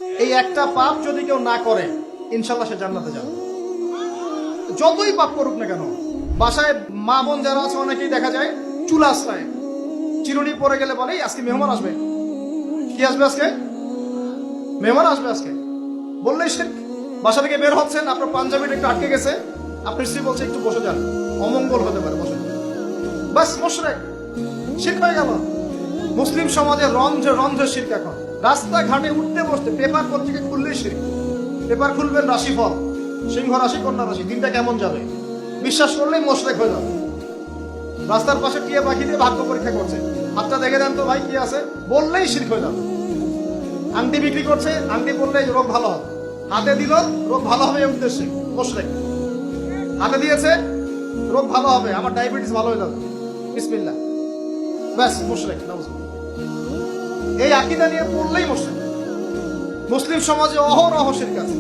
এই একটা পাপ যদি কেউ না করে ইনশাল্লাহ সে জান্নাতে যাবে। যতই পাপ করুক না কেন। বাসায় মা বোন যারা আছে অনেকেই দেখা যায় চুল আশ্রয় চিরুনি পরে গেলে বলে আজকে মেহমান আসবে। কি আসবে আজকে? মেহমান আসবে আজকে বললেই সে বাসা থেকে বের হচ্ছেন, আপনার পাঞ্জাবিটা একটু আটকে গেছে, আপনার স্ত্রী বলছে একটু বসে যান, অমঙ্গল হতে পারে, বসে। বাস মুশরিক, শিরক হয়ে গেল। মুসলিম সমাজে রন্ধ্রে রন্ধ্রে শিরক। এখন রাস্তাঘাটে উঠতে বসতে পেপার পত্রিকা খুললেই শিরক। পেপার খুলবেন রাশিফল, সিংহ রাশি কন্যা রাশি, দিনটা কেমন যাবে বিশ্বাস করলেই মুশরিক হয়ে যাবে। রাস্তার পাশে টিয়া পাখি দিয়ে ভাগ্য পরীক্ষা করছে, হাতটা দেখে দেন তো ভাই কি আছে, বললেই শিরক হয়ে যাবে। আংটি বিক্রি করছে, আংটি পরলে রোগ ভালো হবে, হাতে দিল রোগ ভালো হবে এই উদ্দেশ্যে মুশরিক। হাতে দিয়েছে রোগ ভালো হবে, আমার ডায়াবেটিস ভালো হয়ে যাবে, বিসমিল্লাহ, ব্যাস মুশরিক। এই আকীদা নিয়ে পড়লেই মুশরিক। মুসলিম সমাজে অহরহ শিরক আছে।